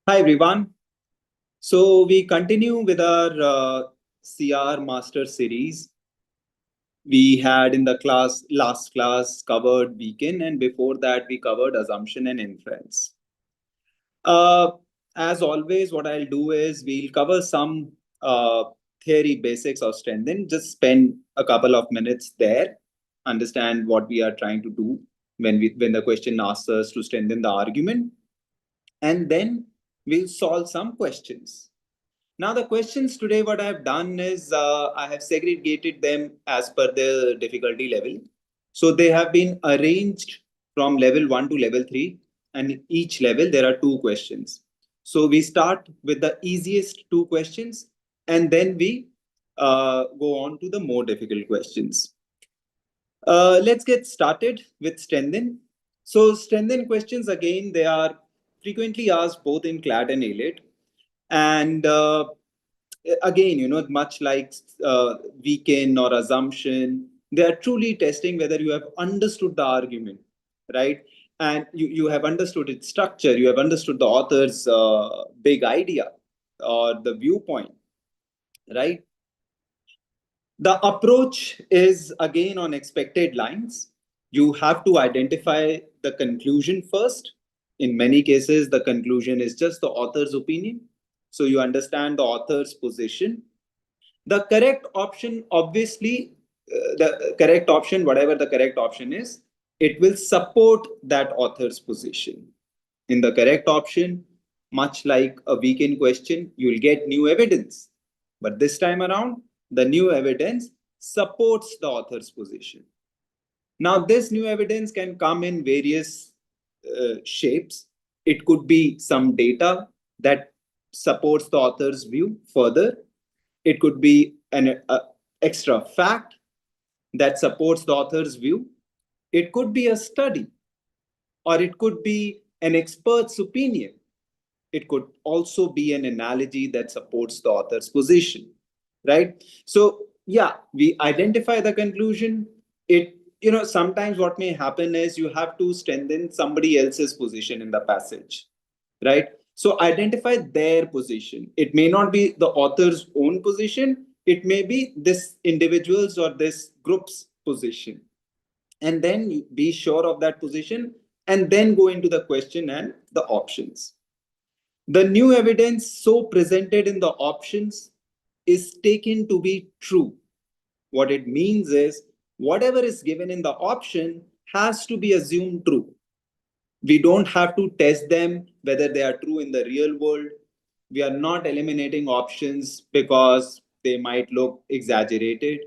Hi everyone. So we continue with our CR Master series. We had in the last class covered beacon, and before that we covered assumption and inference. Uh, as always, what I'll do is we'll cover some theory basics of strengthen. Just spend a couple of minutes there, understand what we are trying to do when the question asks us to strengthen the argument, and then we'll solve some questions. Now, the questions today, what I've done is I have segregated them as per the difficulty level. So they have been arranged from level 1 to level 3, and in each level there are two questions. So we start with the easiest two questions, and then we go on to the more difficult questions. Let's get started with strengthen. So strengthen questions, again, they are frequently asked both in Clat and AILET. And again, much like weaken or assumption, they are truly testing whether you have understood the argument, right? And you have understood its structure, you have understood the author's big idea or the viewpoint, right? The approach is again on expected lines. You have to identify the conclusion first. In many cases, the conclusion is just the author's opinion. So you understand the author's position. The correct option, obviously, the correct option, whatever the correct option is, it will support that author's position. In the correct option, much like a weekend question, you will get new evidence. But this time around, the new evidence supports the author's position. Now, this new evidence can come in various shapes. It could be some data that supports the author's view further. It could be an extra fact that supports the author's view. It could be a study, or it could be an expert's opinion. It could also be an analogy that supports the author's position, right? So, yeah, we identify the conclusion. Sometimes what may happen is you have to strengthen somebody else's position in the passage, right? So identify their position. It may not be the author's own position, it may be this individual's or this group's position. And then be sure of that position and then go into the question and the options. The new evidence so presented in the options is taken to be true. What it means is whatever is given in the option has to be assumed true. We don't have to test them whether they are true in the real world. We are not eliminating options because they might look exaggerated,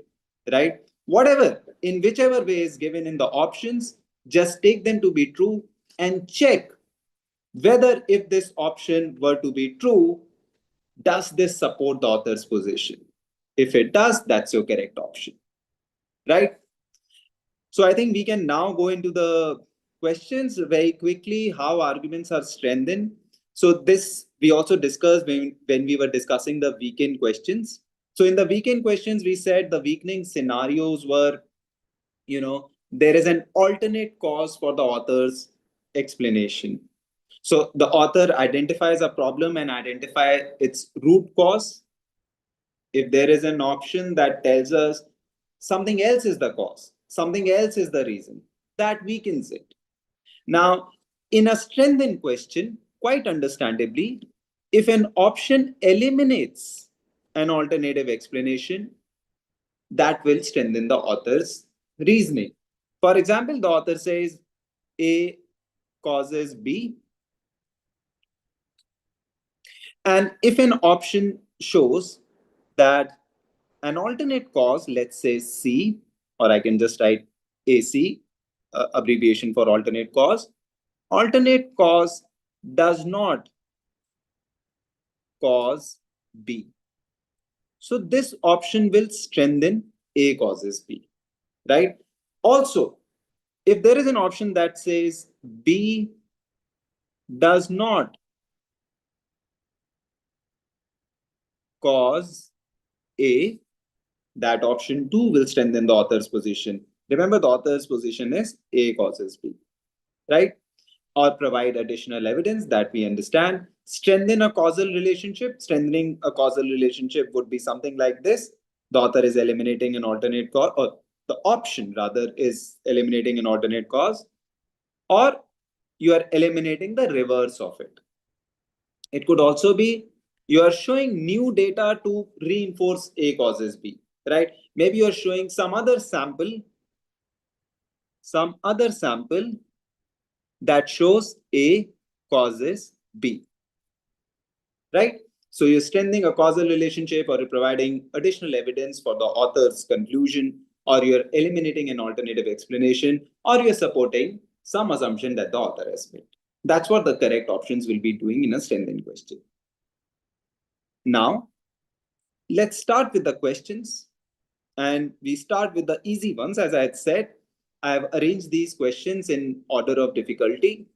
right? Whatever, in whichever way is given in the options, just take them to be true and check whether if this option were to be true, does this support the author's position? If it does, that's your correct option, right? So I think we can now go into the questions very quickly, how arguments are strengthened. So this we also discussed when we were discussing the weekend questions. So in the weekend questions, we said the weakening scenarios were, there is an alternate cause for the author's explanation. So the author identifies a problem and identify its root cause. If there is an option that tells us something else is the cause, something else is the reason, that weakens it. Now, in a strengthened question, quite understandably, if an option eliminates an alternative explanation, that will strengthen the author's reasoning. For example, the author says A causes B. And if an option shows that an alternate cause, let's say C, or I can just write AC, abbreviation for alternate cause does not cause B. So this option will strengthen A causes B, right? Also, if there is an option that says B does not cause A, that option too will strengthen the author's position. Remember, the author's position is A causes B, right? Or provide additional evidence that we understand. Strengthen a causal relationship. Strengthening a causal relationship would be something like this. The author is eliminating an alternate cause, or the option rather is eliminating an alternate cause, or you are eliminating the reverse of it. It could also be you are showing new data to reinforce A causes B, right? Maybe you are showing some other sample that shows A causes B, right? So you're strengthening a causal relationship, or you're providing additional evidence for the author's conclusion, or you're eliminating an alternative explanation, or you're supporting some assumption that the author has made. That's what the correct options will be doing in a strengthened question. Now, let's start with the questions. And we start with the easy ones. As I had said, I've arranged these questions in order of difficulty.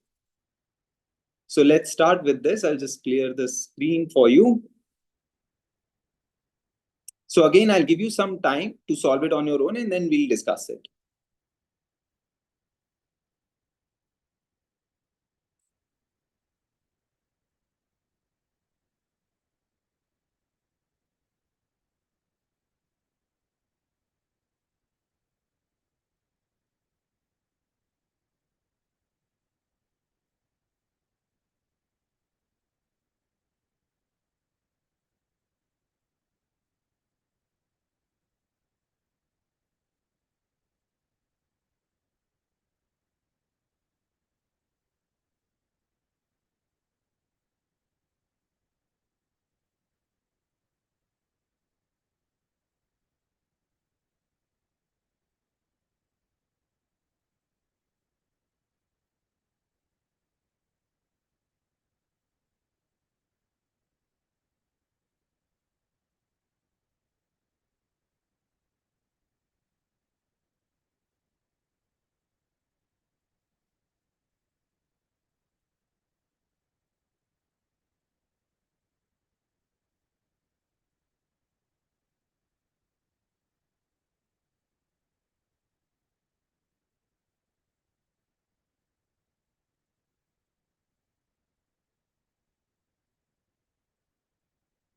So let's start with this. I'll just clear the screen for you. So again, I'll give you some time to solve it on your own, and then we'll discuss it.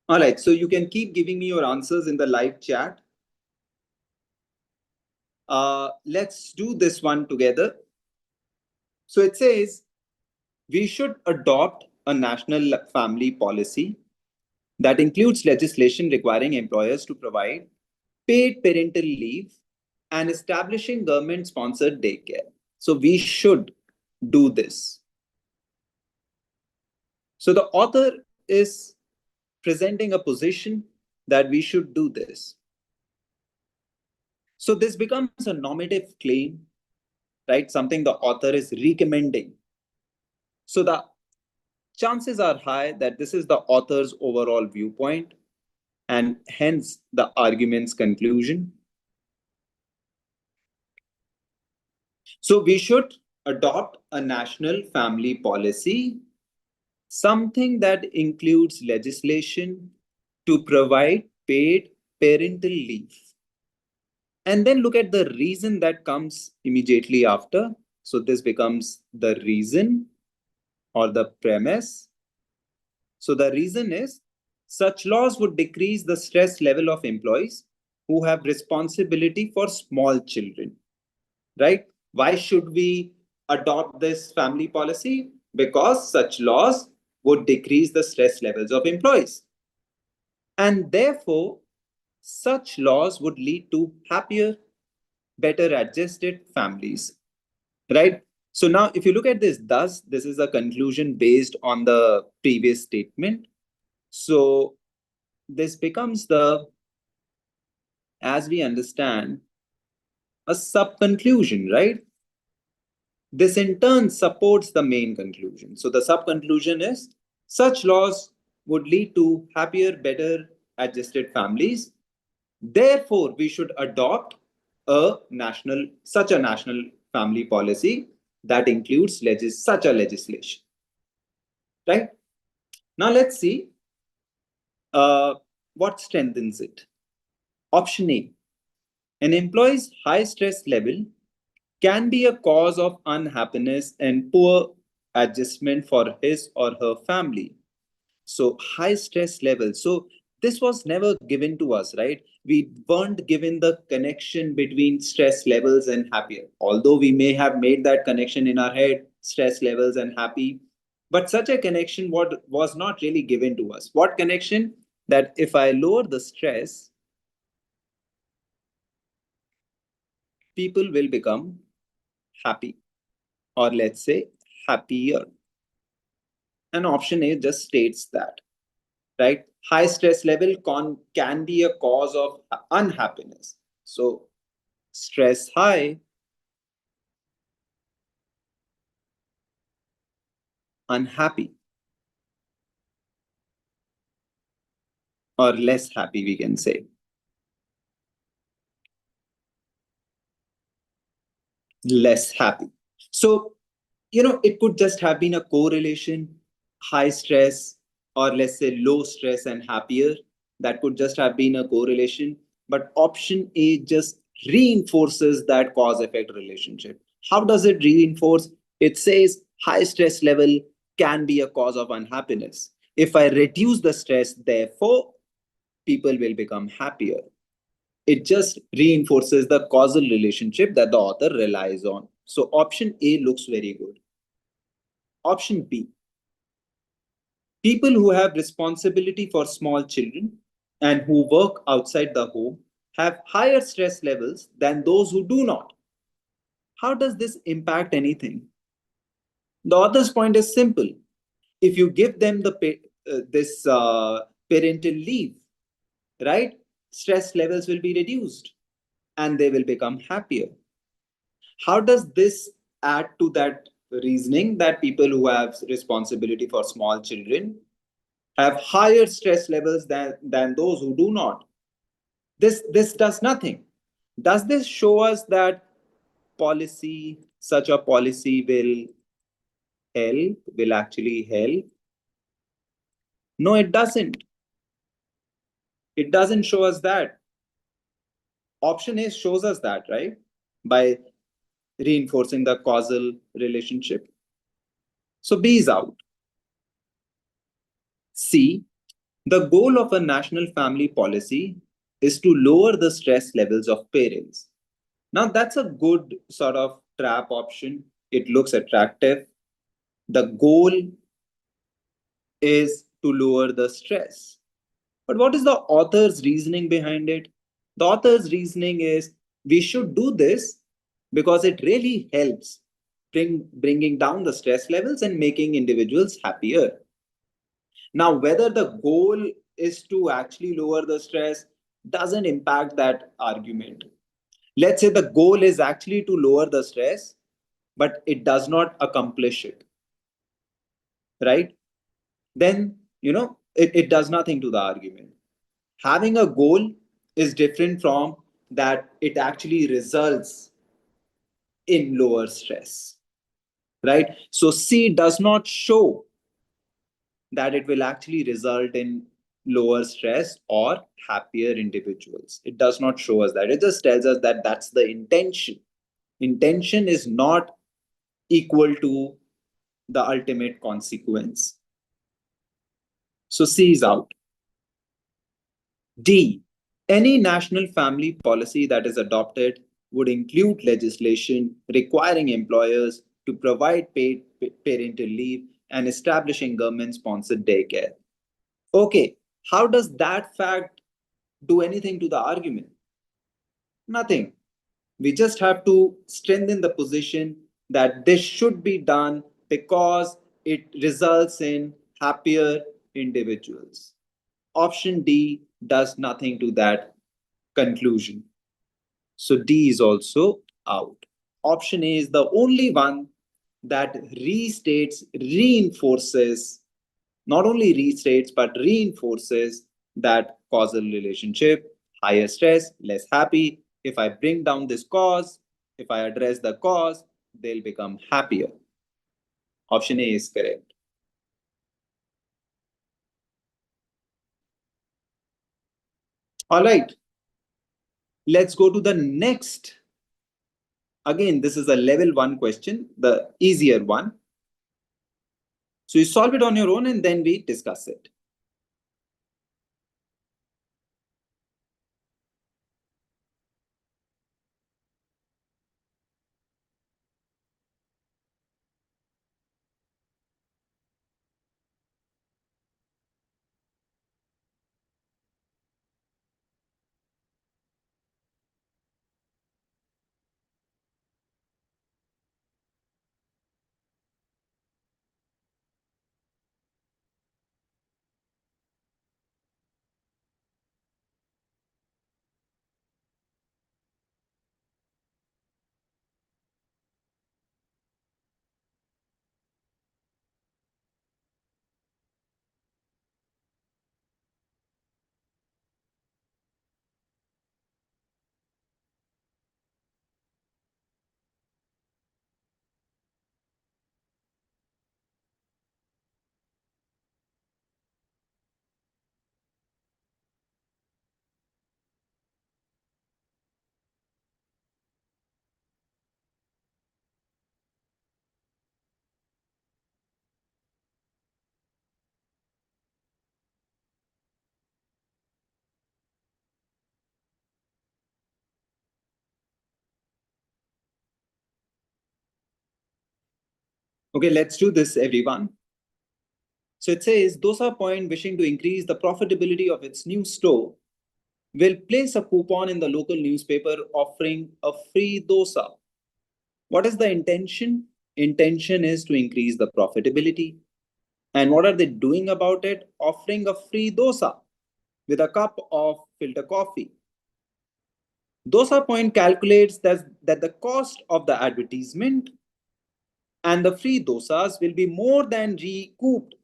All right, so you can keep giving me your answers in the live chat. Let's do this one together. So it says, we should adopt a national family policy that includes legislation requiring employers to provide paid parental leave and establishing government sponsored daycare. So we should do this. So the author is presenting a position that we should do this. So this becomes a normative claim, right? Something the author is recommending. So the chances are high that this is the author's overall viewpoint, and hence the argument's conclusion. So we should adopt a national family policy, something that includes legislation to provide paid parental leave. And then look at the reason that comes immediately after. So this becomes the reason or the premise. So the reason is such laws would decrease the stress level of employees who have responsibility for small children, right? Why should we adopt this family policy? Because such laws would decrease the stress levels of employees. And therefore, such laws would lead to happier, better adjusted families, right? So now if you look at this, thus, this is a conclusion based on the previous statement. So this becomes the, as we understand, a sub-conclusion, right? This in turn supports the main conclusion. So the sub-conclusion is such laws would lead to happier, better adjusted families. Therefore, we should adopt such a national family policy that includes such a legislation. Right? Now let's see what strengthens it. Option A, an employee's high stress level can be a cause of unhappiness and poor adjustment for his or her family. So high stress level. So this was never given to us, right? We weren't given the connection between stress levels and happier. Although we may have made that connection in our head, stress levels and happy, but such a connection what was not really given to us. What connection? That if I lower the stress, people will become happy, or let's say happier. And option A just states that, right? High stress level can be a cause of unhappiness. So stress high, unhappy, or less happy, we can say. Less happy. So, it could just have been a correlation, high stress, or let's say low stress and happier. That could just have been a correlation. But option A just reinforces that cause effect relationship. How does it reinforce? It says high stress level can be a cause of unhappiness. If I reduce the stress, therefore, people will become happier. It just reinforces the causal relationship that the author relies on. So option A looks very good. Option B, people who have responsibility for small children and who work outside the home have higher stress levels than those who do not. How does this impact anything? The author's point is simple. If you give them this parental leave, right, stress levels will be reduced and they will become happier. How does this add to that reasoning that people who have responsibility for small children have higher stress levels than those who do not? This does nothing. Does this show us that such a policy will actually help? No, it doesn't. It doesn't show us that. Option A shows us that, right? By reinforcing the causal relationship. So B is out. C, the goal of a national family policy is to lower the stress levels of parents. Now, that's a good sort of trap option. It looks attractive. The goal is to lower the stress. But what is the author's reasoning behind it? The author's reasoning is we should do this because it really helps bringing down the stress levels and making individuals happier. Now, whether the goal is to actually lower the stress doesn't impact that argument. Let's say the goal is actually to lower the stress, but it does not accomplish it, right? Then, it does nothing to the argument. Having a goal is different from that it actually results in lower stress, right? So C does not show that it will actually result in lower stress or happier individuals. It does not show us that. It just tells us that that's the intention. Intention is not equal to the ultimate consequence. So C is out. D, any national family policy that is adopted would include legislation requiring employers to provide paid parental leave and establishing government sponsored daycare. Okay, how does that fact do anything to the argument? Nothing. We just have to strengthen the position that this should be done because it results in happier individuals. Option D does nothing to that conclusion. So D is also out. Option A is the only one that reinforces, not only restates, but reinforces that causal relationship. Higher stress, less happy. If I bring down this cause, if I address the cause, they'll become happier. Option A is correct. All right. Let's go to the next. Again, this is a level 1 question, the easier one. So you solve it on your own and then we discuss it. Okay, let's do this, everyone. So it says Dosa Point, wishing to increase the profitability of its new store, will place a coupon in the local newspaper offering a free dosa. What is the intention? Intention is to increase the profitability. And what are they doing about it? Offering a free dosa with a cup of filter coffee. Dosa Point calculates that the cost of the advertisement and the free dosas will be more than recouped.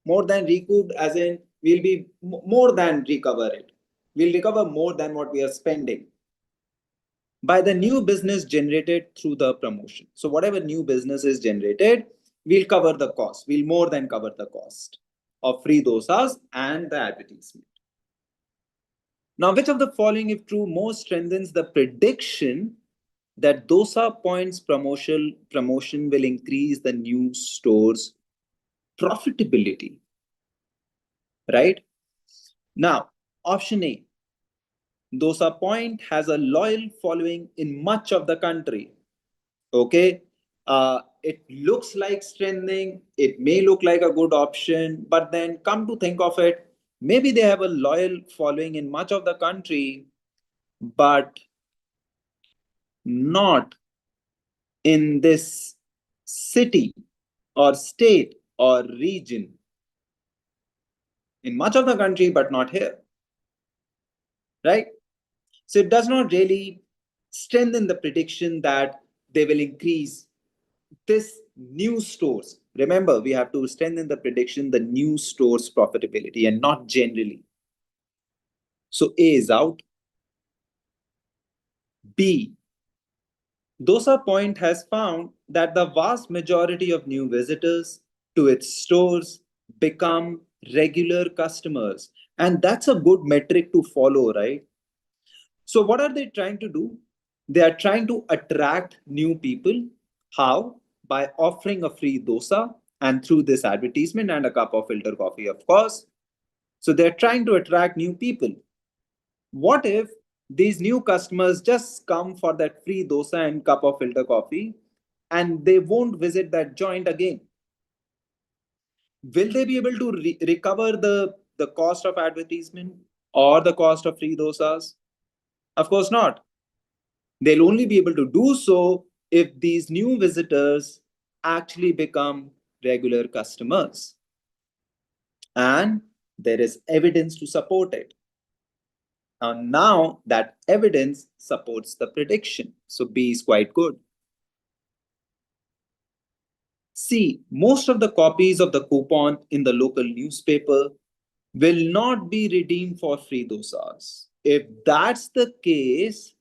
More than recouped, as in, will be more than recover it. We'll recover more than what we are spending by the new business generated through the promotion. So whatever new business is generated, we'll cover the cost. We'll more than cover the cost of free dosas and the advertisement. Now, which of the following, if true, most strengthens the prediction that dosa points promotion will increase the new store's profitability? Right now, option A, dosa point has a loyal following in much of the country. Okay, it looks like strengthening, it may look like a good option, but then come to think of it, maybe they have a loyal following in much of the country, but not in this city or state or region. In much of the country, but not here, right? So it does not really strengthen the prediction that they will increase this new stores. Remember, we have to strengthen the prediction, the new stores profitability, and not generally. So A is out. B, Dosa Point has found that the vast majority of new visitors to its stores become regular customers. And that's a good metric to follow, right? So, what are they trying to do? They are trying to attract new people. How? By offering a free dosa and through this advertisement and a cup of filter coffee, of course. So, they're trying to attract new people. What if these new customers just come for that free dosa and cup of filter coffee and they won't visit that joint again? Will they be able to recover the cost of advertisement or the cost of free dosas? Of course not. They'll only be able to do so if these new visitors actually become regular customers. And there is evidence to support it. And now that evidence supports the prediction. So B is quite good. C, most of the copies of the coupon in the local newspaper will not be redeemed for free dosas. If that's the case,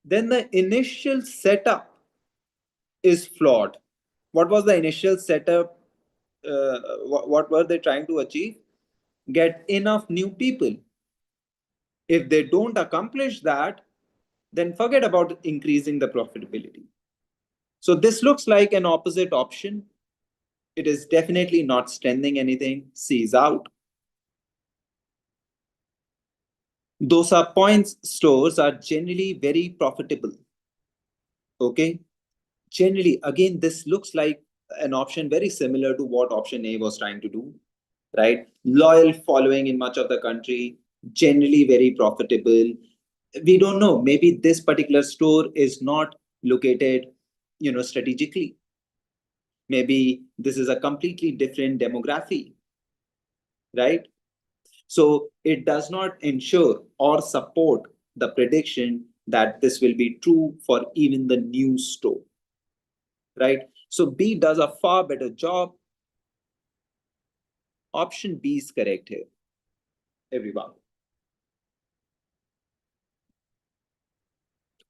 then the initial setup is flawed. What was the initial setup? What were they trying to achieve? Get enough new people. If they don't accomplish that, then forget about increasing the profitability. So this looks like an opposite option. It is definitely not strengthening anything. C is out. Dosa points stores are generally very profitable. Okay. Generally, again, this looks like an option very similar to what option A was trying to do, right? Loyal following in much of the country, generally very profitable. We don't know. Maybe this particular store is not located, strategically. Maybe this is a completely different demography, right? So it does not ensure or support the prediction that this will be true for even the new store, right? So B does a far better job. Option B is correct here, everyone.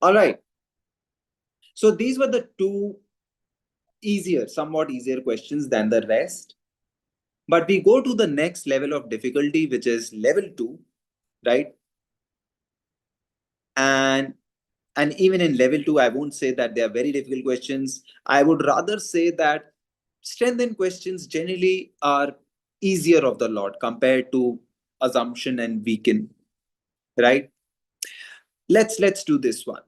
All right. So these were the two somewhat easier questions than the rest. But we go to the next level of difficulty, which is level 2, right? And even in level 2, I won't say that they are very difficult questions. I would rather say that strengthened questions generally are easier of the lot compared to assumption and weaken, right? Let's do this one.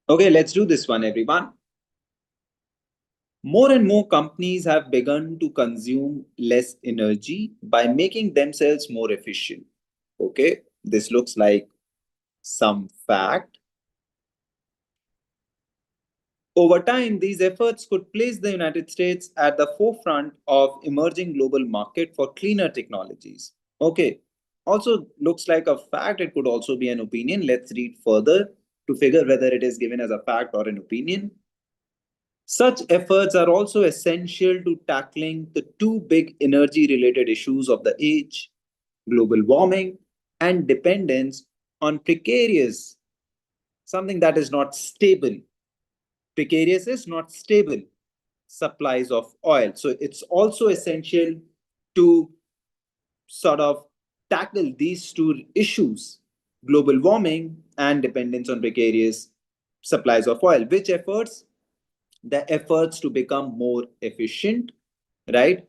Okay, let's do this one, everyone. More and more companies have begun to consume less energy by making themselves more efficient. Okay, this looks like some fact. Over time, these efforts could place the United States at the forefront of emerging global market for cleaner technologies. Okay, also looks like a fact. It could also be an opinion. Let's read further to figure whether it is given as a fact or an opinion. Such efforts are also essential to tackling the two big energy related issues of the age: global warming and dependence on precarious, something that is not stable. Precarious is not stable supplies of oil. So it's also essential to sort of tackle these two issues: global warming and dependence on precarious supplies of oil. Which efforts? The efforts to become more efficient, right?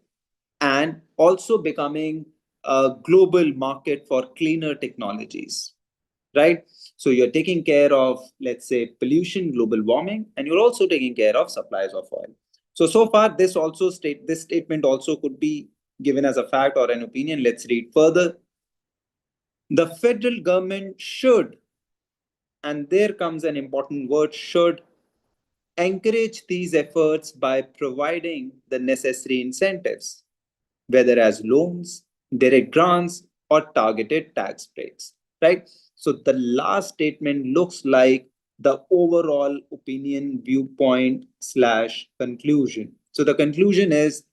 And also becoming a global market for cleaner technologies, right? So you're taking care of, let's say, pollution, global warming, and you're also taking care of supplies of oil. So far, this statement also could be given as a fact or an opinion. Let's read further. The federal government should, and there comes an important word, should, encourage these efforts by providing the necessary incentives, whether as loans, direct grants, or targeted tax breaks, right? So the last statement looks like the overall opinion, viewpoint slash conclusion. So the conclusion is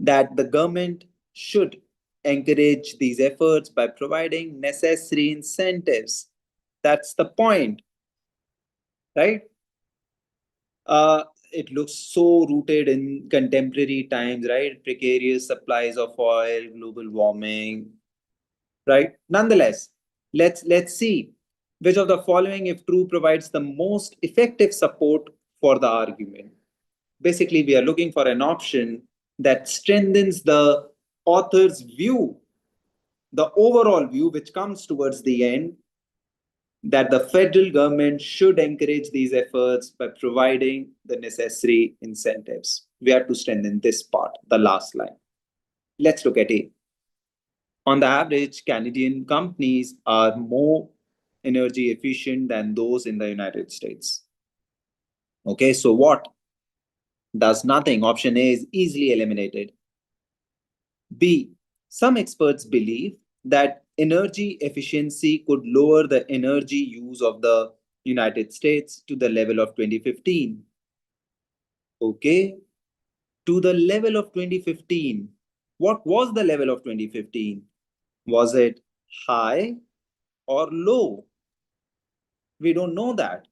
that the government should encourage these efforts by providing necessary incentives. That's the point, right? Uh, it looks so rooted in contemporary times, right? Precarious supplies of oil, global warming, right? Nonetheless, let's see which of the following, if true, provides the most effective support for the argument. Basically, we are looking for an option that strengthens the author's view, the overall view, which comes towards the end, that the federal government should encourage these efforts by providing the necessary incentives. We have to strengthen this part, the last line. Let's look at it. On the average, Canadian companies are more energy efficient than those in the United States. Okay, so what? Does nothing. Option A is easily eliminated. B. Some experts believe that energy efficiency could lower the energy use of the United States to the level of 2015. Okay, to the level of 2015. What was the level of 2015? Was it high or low? We don't know that.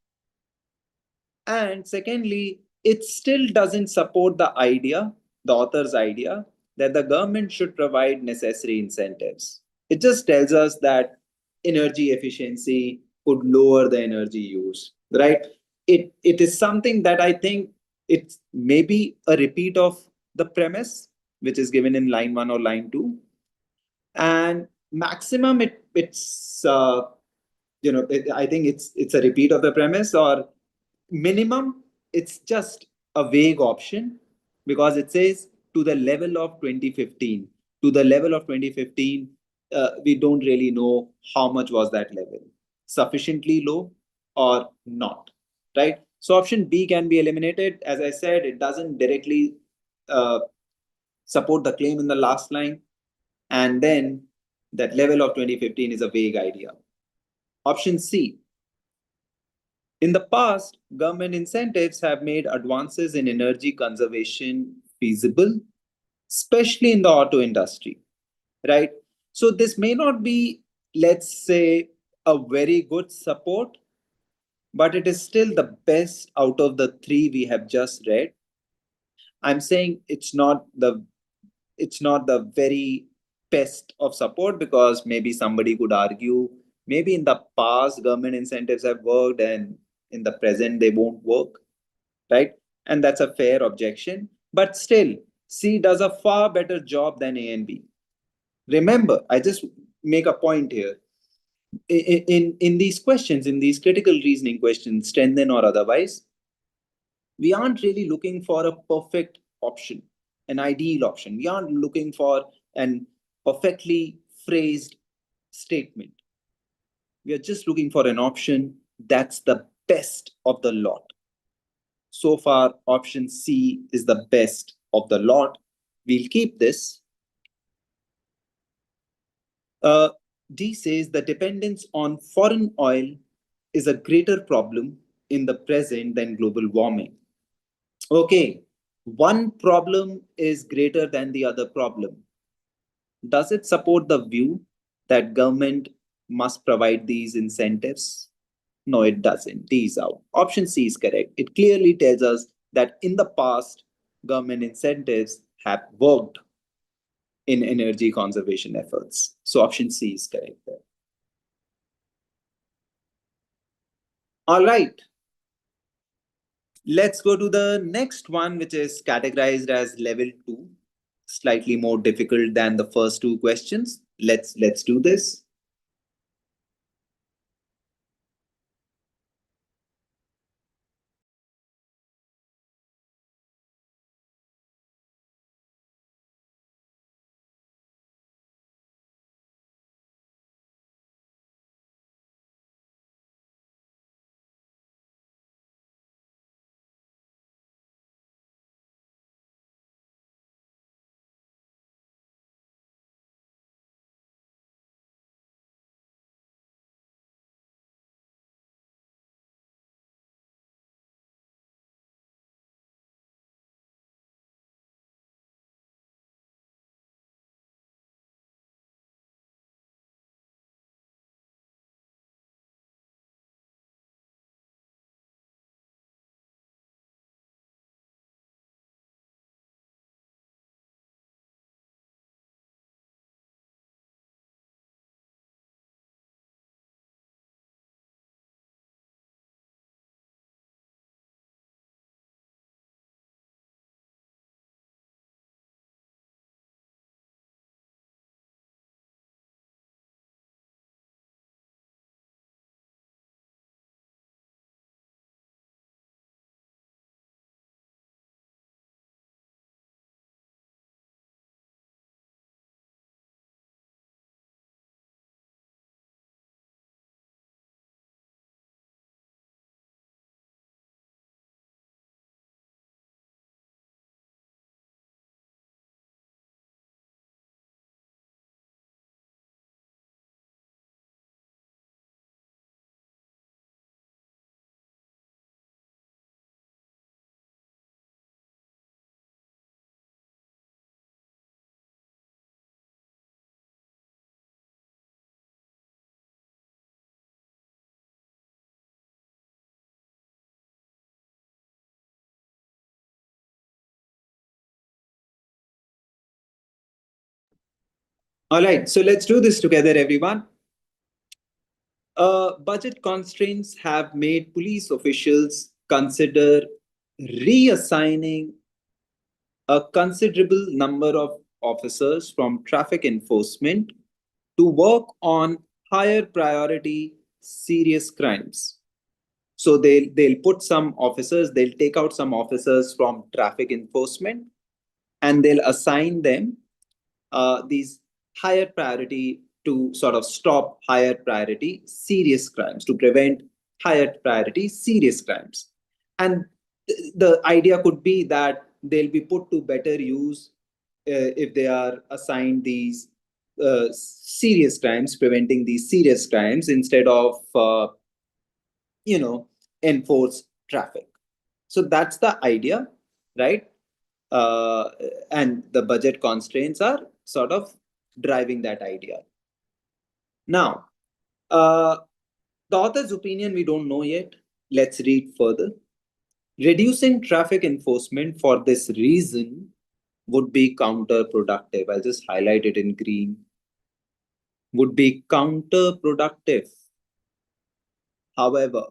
And secondly, it still doesn't support the idea, the author's idea, that the government should provide necessary incentives. It just tells us that energy efficiency could lower the energy use, right? It is something that I think it's maybe a repeat of the premise, which is given in line 1 or line 2. And maximum, it's I think it's a repeat of the premise, or minimum, it's just a vague option because it says to the level of 2015. To the level of 2015, we don't really know how much was that level. Sufficiently low or not, right? So option B can be eliminated. As I said, it doesn't directly uh, support the claim in the last line. And then that level of 2015 is a vague idea. Option C. In the past, government incentives have made advances in energy conservation feasible, especially in the auto industry, right? So this may not be, let's say, a very good support, but it is still the best out of the three we have just read. I'm saying it's not the very best of support because maybe somebody could argue maybe in the past government incentives have worked and in the present they won't work, right? And that's a fair objection. But still, C does a far better job than A and B. Remember, I just make a point here. In these questions, in these critical reasoning questions, strengthen or otherwise, we aren't really looking for a perfect option, an ideal option. We aren't looking for an perfectly phrased statement. We are just looking for an option that's the best of the lot. So far, option C is the best of the lot. We'll keep this. Uh, D says the dependence on foreign oil is a greater problem in the present than global warming. Okay, one problem is greater than the other problem. Does it support the view that government must provide these incentives? No, it doesn't. D is out. Option C is correct. It clearly tells us that in the past, government incentives have worked in energy conservation efforts. So option C is correct there. All right. Let's go to the next one, which is categorized as level 2, slightly more difficult than the first two questions. Let's do this. All right, so let's do this together, everyone. Budget constraints have made police officials consider reassigning a considerable number of officers from traffic enforcement to work on higher priority serious crimes. So they'll put some officers, they'll take out some officers from traffic enforcement, and they'll assign them these higher priority to sort of stop higher priority serious crimes, to prevent higher priority serious crimes. And the idea could be that they'll be put to better use if they are assigned these serious crimes, preventing these serious crimes instead of you know enforce traffic. So that's the idea, right? uh, and the budget constraints are sort of driving that idea. Now, uh, the author's opinion we don't know yet. Let's read further. Reducing traffic enforcement for this reason would be counterproductive. I'll just highlight it in green. Would be counterproductive. However,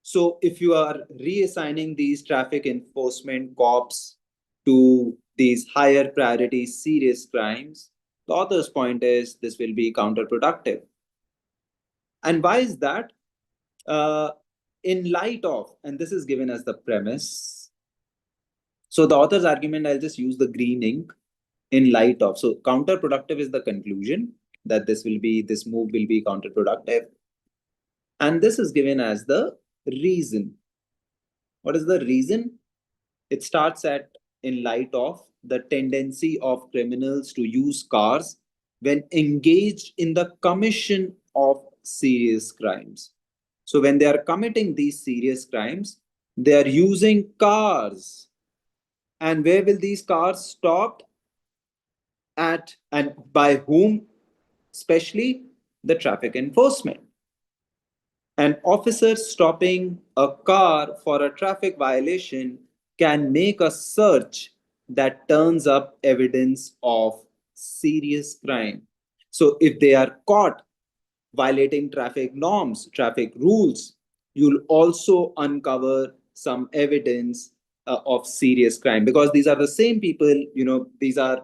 so if you are reassigning these traffic enforcement cops to these higher priority serious crimes, the author's point is this will be counterproductive. And why is that? In light of, and this is given as the premise. So the author's argument, I'll just use the green ink, in light of. So counterproductive is the conclusion, that this move will be counterproductive. And this is given as the reason. What is the reason? It starts at, in light of the tendency of criminals to use cars when engaged in the commission of serious crimes. So when they are committing these serious crimes, they are using cars. And where will these cars stop at, and by whom? Especially the traffic enforcement. An officer stopping a car for a traffic violation can make a search that turns up evidence of serious crime. So if they are caught violating traffic norms, traffic rules, you'll also uncover some evidence of serious crime, because these are the same people, these are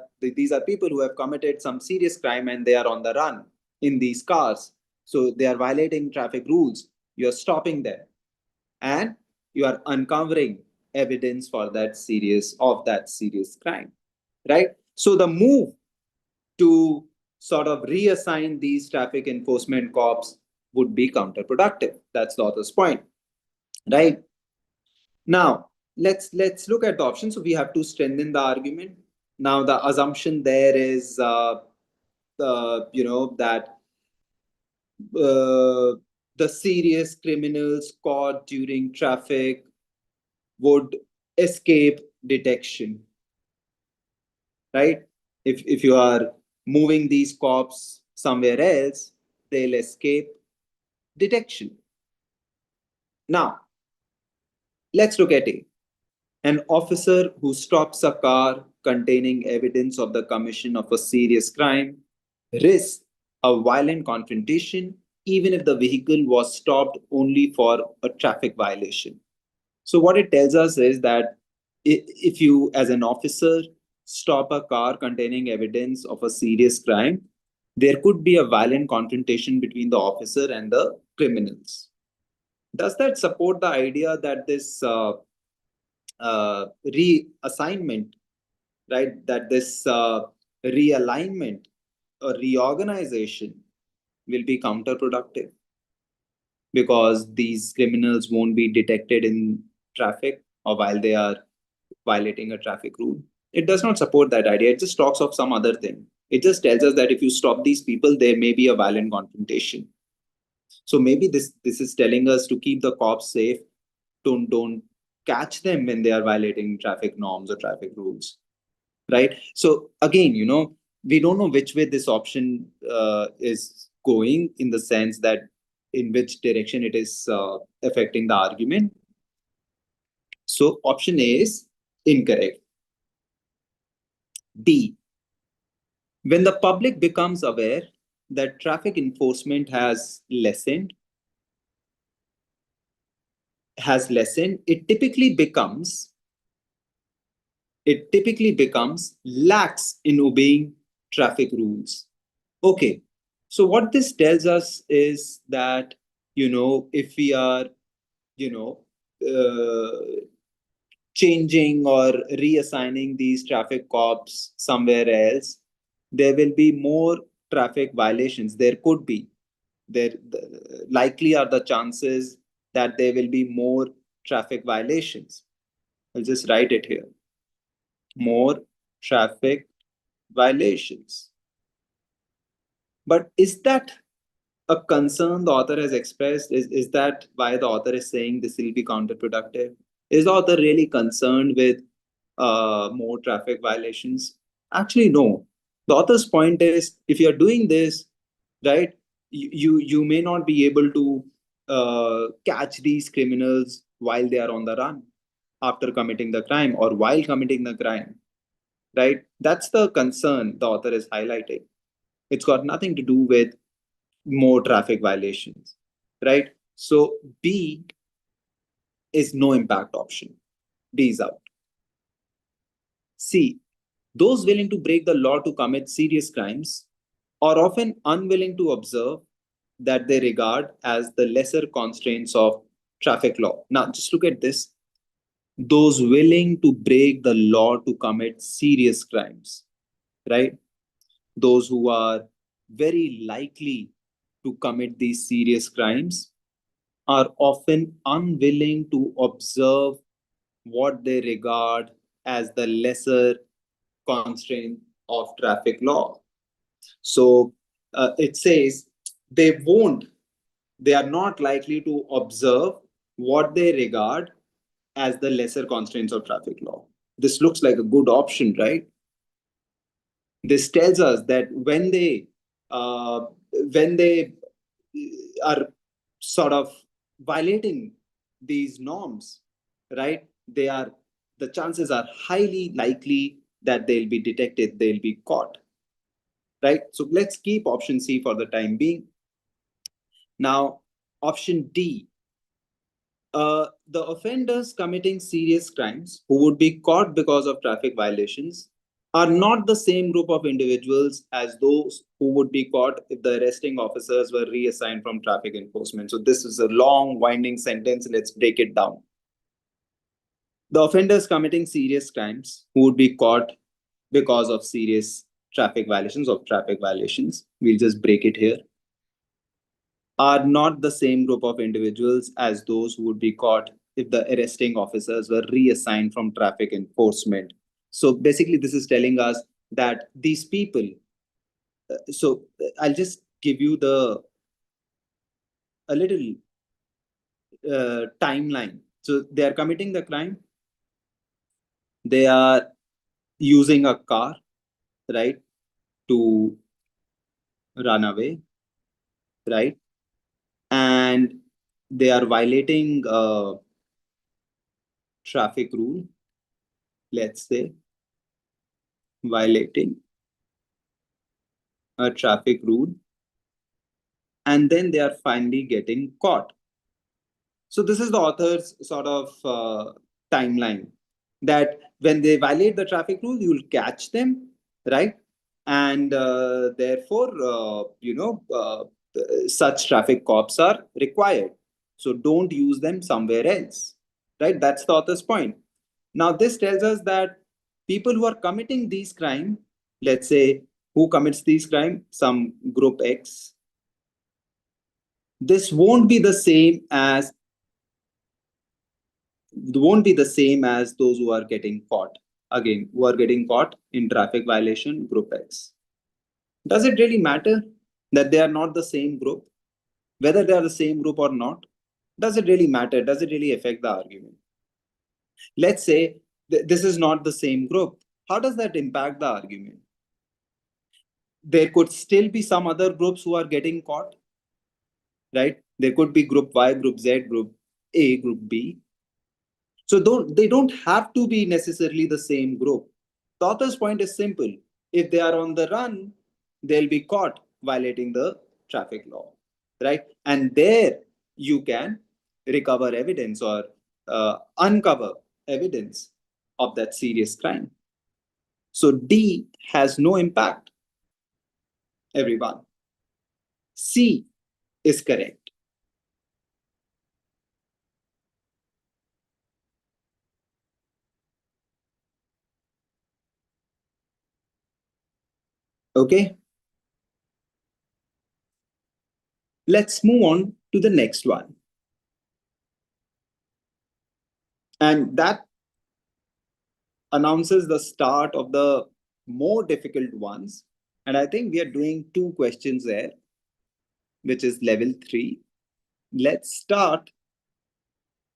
people who have committed some serious crime and they are on the run in these cars. So they are violating traffic rules. You're stopping them and you are uncovering evidence for that serious crime, right? So the move to sort of reassign these traffic enforcement cops would be counterproductive. That's the author's point, right? Now, let's look at the options. So we have to strengthen the argument. Now, the assumption there is, that the serious criminals caught during traffic would escape detection, right? If you are moving these cops somewhere else, they'll escape detection. Now, let's look at A. An officer who stops a car containing evidence of the commission of a serious crime risks a violent confrontation even if the vehicle was stopped only for a traffic violation. So what it tells us is that if you, as an officer, stop a car containing evidence of a serious crime, there could be a violent confrontation between the officer and the criminals. Does that support the idea that this reassignment, right, that this realignment or reorganization will be counterproductive because these criminals won't be detected in traffic or while they are violating a traffic rule? It does not support that idea. It just talks of some other thing. It just tells us that if you stop these people, there may be a violent confrontation. So maybe this is telling us to keep the cops safe. Don't catch them when they are violating traffic norms or traffic rules, right? So again, we don't know which way this option is going, in the sense that in which direction it is affecting the argument. So option A is incorrect. B, when the public becomes aware that traffic enforcement has lessened, it typically becomes lax in obeying traffic rules. Okay, so what this tells us is that, if we are, you know, uh, changing or reassigning these traffic cops somewhere else, there will be more traffic violations. There could be, likely are the chances that there will be more traffic violations. I'll just write it here. More traffic violations. But is that a concern the author has expressed? Is that why the author is saying this will be counterproductive? Is the author really concerned with more traffic violations? Actually, no. The author's point is, if you're doing this, right, you may not be able to catch these criminals while they are on the run after committing the crime or while committing the crime, right? That's the concern the author is highlighting. It's got nothing to do with more traffic violations, right? So B is no impact option. D is out. C, those willing to break the law to commit serious crimes are often unwilling to observe that they regard as the lesser constraints of traffic law. Now, just look at this: those willing to break the law to commit serious crimes, right? Those who are very likely to commit these serious crimes are often unwilling to observe what they regard as the lesser constraint of traffic law. So it says they won't, they are not likely to observe what they regard as the lesser constraints of traffic law. This looks like a good option, right? This tells us that uh, when they are sort of violating these norms, right? They are, the chances are highly likely that they'll be detected, they'll be caught, right? So let's keep option C for the time being. Now, option D, the offenders committing serious crimes who would be caught because of traffic violations are not the same group of individuals as those who would be caught if the arresting officers were reassigned from traffic enforcement. So, this is a long, winding sentence. Let's break it down. The offenders committing serious crimes who would be caught because of serious traffic violations, we'll just break it here, are not the same group of individuals as those who would be caught if the arresting officers were reassigned from traffic enforcement. So basically, this is telling us that these people, I'll just give you the a little timeline. So they are committing the crime, they are using a car, right, to run away, right, and they are violating traffic rule, let's say, violating a traffic rule, and then they are finally getting caught. So this is the author's sort of timeline, that when they violate the traffic rule, you'll catch them, right? And therefore, such traffic cops are required. So don't use them somewhere else, right? That's the author's point. Now, this tells us that people who are committing these crime, let's say, who commits these crime, some group X, this won't be the same as those who are getting caught. Again, who are getting caught in traffic violation group X. Does it really matter that they are not the same group? Whether they are the same group or not, does it really matter? Does it really affect the argument? Let's say this is not the same group. How does that impact the argument? There could still be some other groups who are getting caught, right? There could be group Y, group Z, group A, group B. So they don't have to be necessarily the same group. The author's point is simple. If they are on the run, they'll be caught violating the traffic law, right? And there you can recover evidence or uncover evidence of that serious crime. So D has no impact, everyone. C is correct. Okay, let's move on to the next one. And that announces the start of the more difficult ones. And I think we are doing two questions there, which is level 3. Let's start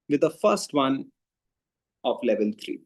with the first one of level 3.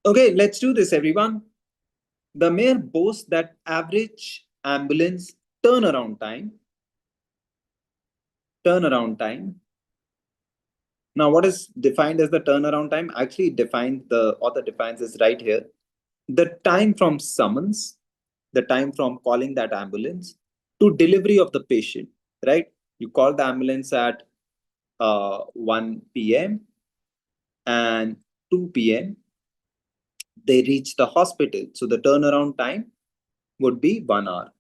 Okay, let's do this, everyone. The mayor boasts that average ambulance turnaround time, turnaround time. Now, what is defined as the turnaround time? Actually, defined the author defines is right here. The time from summons, the time from calling that ambulance to delivery of the patient, right? You call the ambulance at 1 p.m. and 2 p.m. they reach the hospital. So the turnaround time would be 1 hour.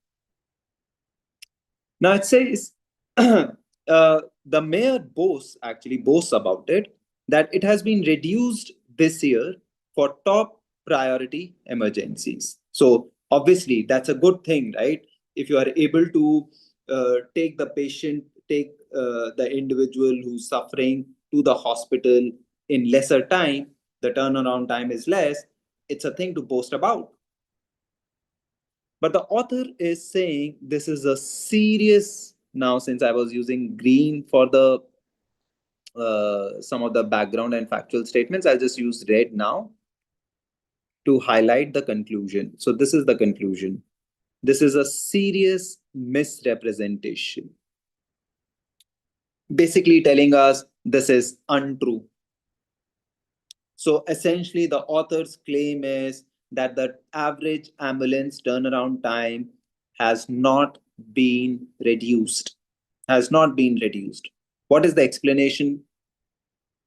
Now it says the mayor boasts about it that it has been reduced this year for top priority emergencies. So obviously that's a good thing, right? If you are able to take the patient, take the individual who's suffering to the hospital in lesser time, the turnaround time is less. It's a thing to boast about. But the author is saying this is a serious. Now, since I was using green for the some of the background and factual statements, I'll just use red now to highlight the conclusion. So this is the conclusion. This is a serious misrepresentation. Basically telling us this is untrue. So essentially, the author's claim is that the average ambulance turnaround time has not been reduced. Has not been reduced. What is the explanation?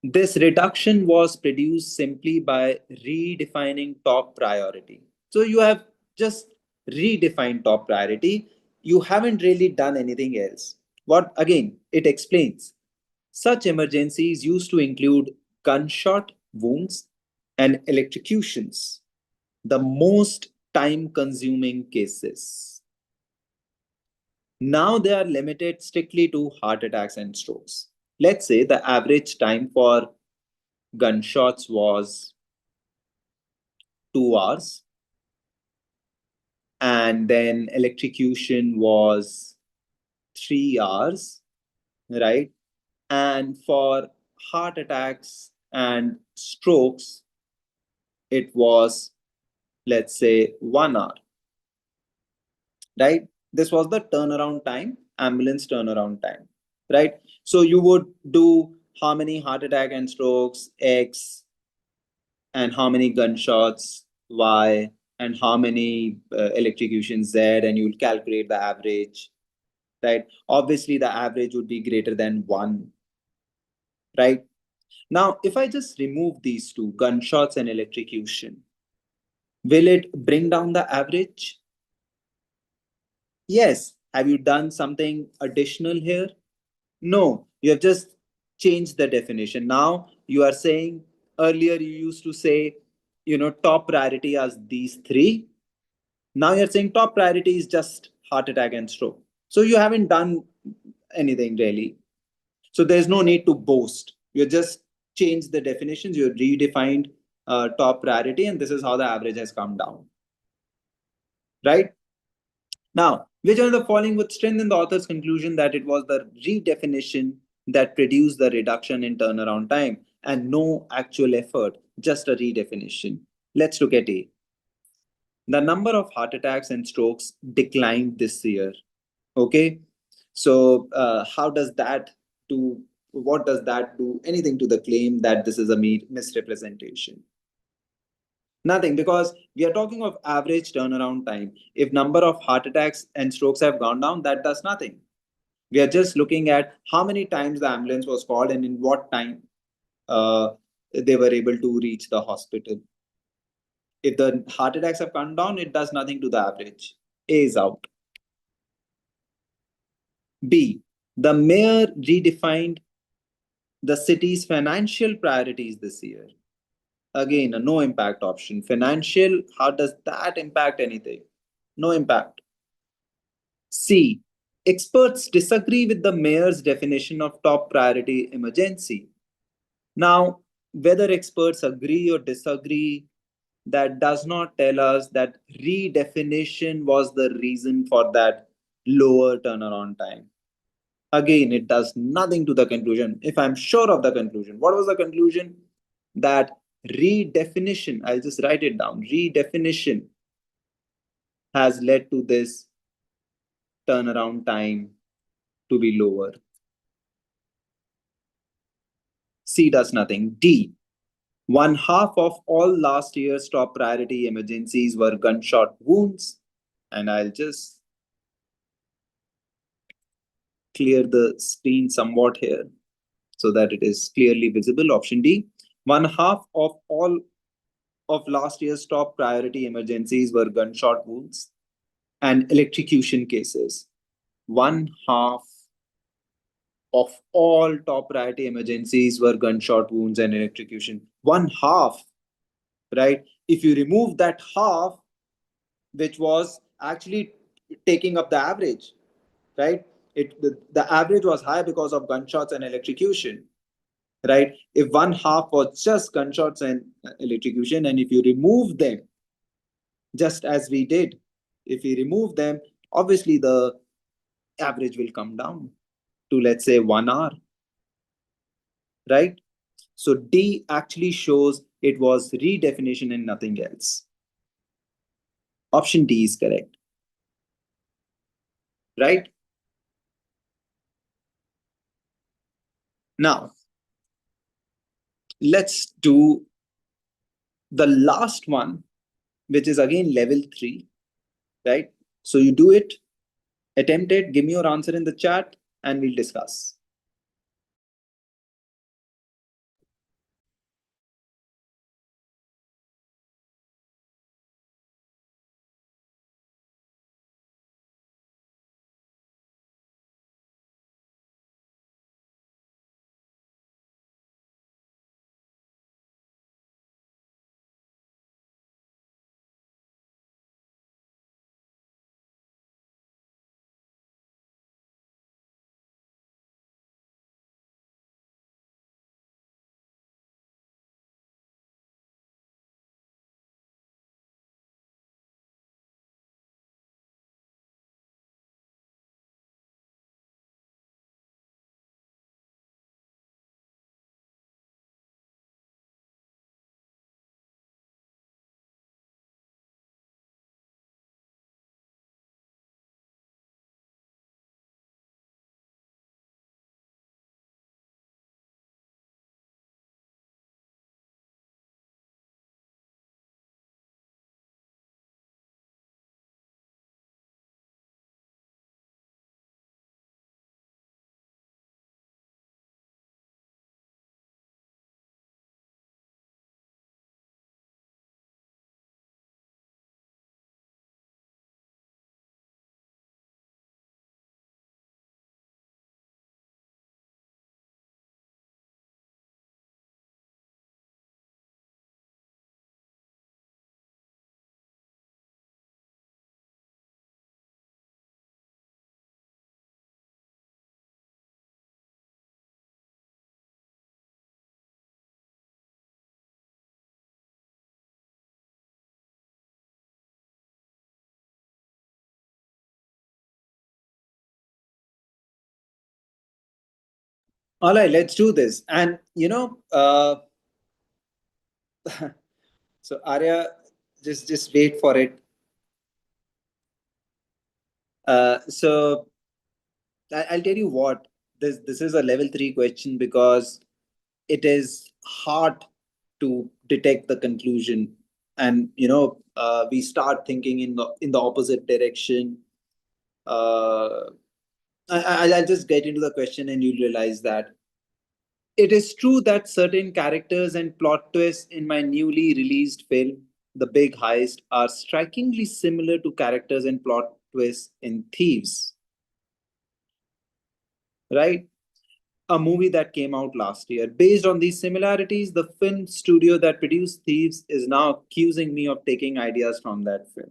This reduction was produced simply by redefining top priority. So you have just redefined top priority. You haven't really done anything else. What again? It explains. Such emergencies used to include gunshot wounds and electrocutions, the most time consuming cases. Now they are limited strictly to heart attacks and strokes. Let's say the average time for gunshots was 2 hours, and then electrocution was 3 hours, right? And for heart attacks and strokes, it was, let's say, 1 hour, right? This was the turnaround time, ambulance turnaround time, right? So you would do how many heart attack and strokes, X, and how many gunshots, Y, and how many electrocutions, Z, and you'll calculate the average, right? Obviously, the average would be greater than 1, right? Now, if I just remove these two, gunshots and electrocution, will it bring down the average? Yes. Have you done something additional here? No. You have just changed the definition. Now you are saying earlier you used to say, top priority as these three. Now you're saying top priority is just heart attack and stroke. So you haven't done anything really. So there's no need to boast. You just changed the definitions, you redefined top priority, and this is how the average has come down. Right? Now, which one of the following would strengthen the author's conclusion that it was the redefinition that produced the reduction in turnaround time and no actual effort, just a redefinition? Let's look at A. The number of heart attacks and strokes declined this year. Okay. So, how does that do? What does that do? Anything to the claim that this is a misrepresentation? Nothing, because we are talking of average turnaround time. If number of heart attacks and strokes have gone down, that does nothing. We are just looking at how many times the ambulance was called and in what time uh, they were able to reach the hospital. If the heart attacks have come down, it does nothing to the average. A is out. B, the mayor redefined the city's financial priorities this year. Again, a no impact option. Financial, how does that impact anything? No impact. C, experts disagree with the mayor's definition of top priority emergency. Now, whether experts agree or disagree, that does not tell us that redefinition was the reason for that lower turnaround time. Again, it does nothing to the conclusion. If I'm sure of the conclusion, what was the conclusion? That redefinition, I'll just write it down, redefinition has led to this turnaround time to be lower. C does nothing. D, one half of all last year's top priority emergencies were gunshot wounds. And I'll just clear the screen somewhat here so that it is clearly visible. Option D, one half of all of last year's top priority emergencies were gunshot wounds and electrocution cases. One half of all top priority emergencies were gunshot wounds and electrocution. One half, right? If you remove that half, which was actually taking up the average, right? The average was high because of gunshots and electrocution, right? If one half was just gunshots and electrocution, and if you remove them, just as we did, if we remove them, obviously the average will come down to, let's say, 1 hour, right? So D actually shows it was redefinition and nothing else. Option D is correct, right? Now, let's do the last one, which is again level 3, right? So you do it, attempt it, give me your answer in the chat, and we'll discuss. All right, let's do this. And so Arya, just wait for it. So I'll tell you what, this is a level 3 question because it is hard to detect the conclusion, and we start thinking in the opposite direction. Uh, I'll just get into the question and you'll realize that it is true that certain characters and plot twists in my newly released film, The Big Heist, are strikingly similar to characters and plot twists in Thieves, right? A movie that came out last year. Based on these similarities, the film studio that produced Thieves is now accusing me of taking ideas from that film,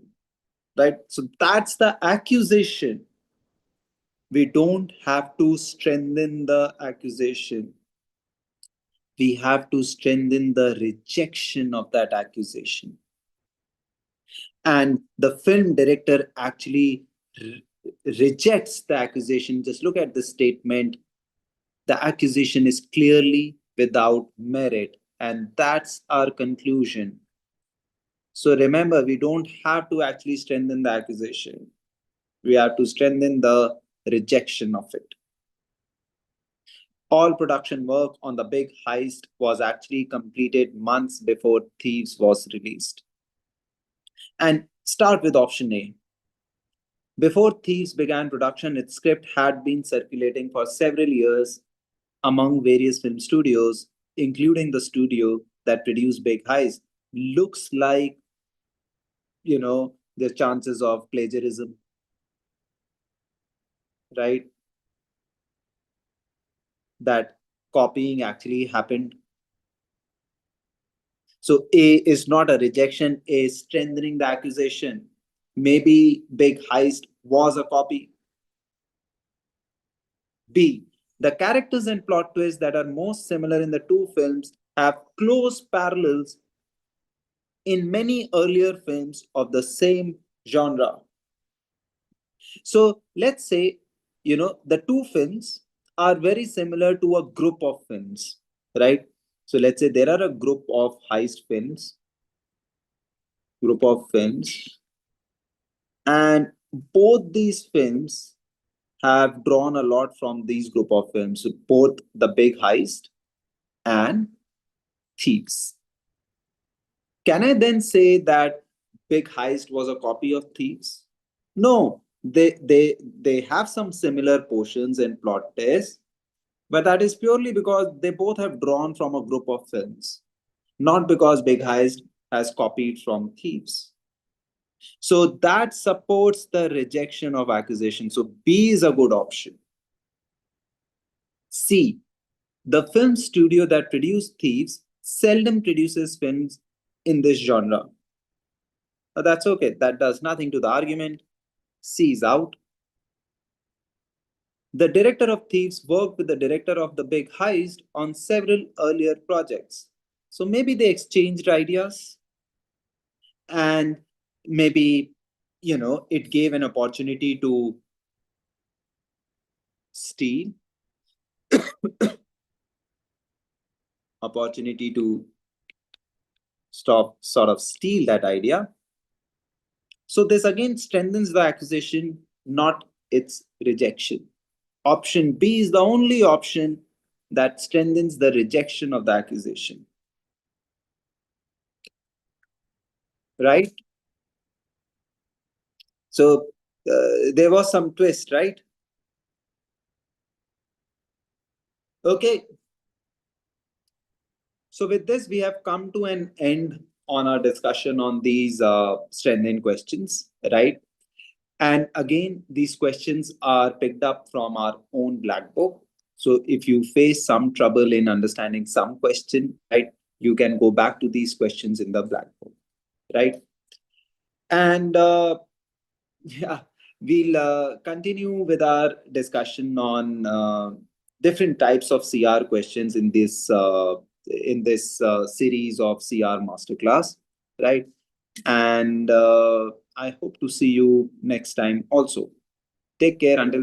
right? So that's the accusation. We don't have to strengthen the accusation. We have to strengthen the rejection of that accusation. And the film director actually rejects the accusation. Just look at the statement. The accusation is clearly without merit. And that's our conclusion. So remember, we don't have to actually strengthen the accusation. We have to strengthen the rejection of it. All production work on the big heist was actually completed months before Thieves was released. And start with option A. Before Thieves began production, its script had been circulating for several years among various film studios, including the studio that produced Big Heist. Looks like, the chances of plagiarism, right? That copying actually happened. So A is not a rejection, A is strengthening the accusation. Maybe Big Heist was a copy. B, the characters and plot twists that are most similar in the two films have close parallels in many earlier films of the same genre. So let's say, the two films are very similar to a group of films, right? So let's say there are a group of films, and both these films have drawn a lot from these group of films, so both The Big Heist and Thieves. Can I then say that Big Heist was a copy of Thieves? No, they have some similar portions and plot twists, but that is purely because they both have drawn from a group of films, not because Big Heist has copied from Thieves. So that supports the rejection of accusation. So B is a good option. C, the film studio that produced Thieves seldom produces films in this genre. That's okay. That does nothing to the argument. C is out. The director of Thieves worked with the director of The Big Heist on several earlier projects. So maybe they exchanged ideas, and maybe, it gave an opportunity to steal, opportunity to stop sort of steal that idea. So this again strengthens the accusation, not its rejection. Option B is the only option that strengthens the rejection of the accusation. Right? So there was some twist, right? Okay. So with this, we have come to an end on our discussion on these strengthened questions, right? And again, these questions are picked up from our own black book. So if you face some trouble in understanding some question, right, you can go back to these questions in the black book, right? And yeah, we'll continue with our discussion on different types of CR questions in this series of CR masterclass, right? And I hope to see you next time also. Take care until then.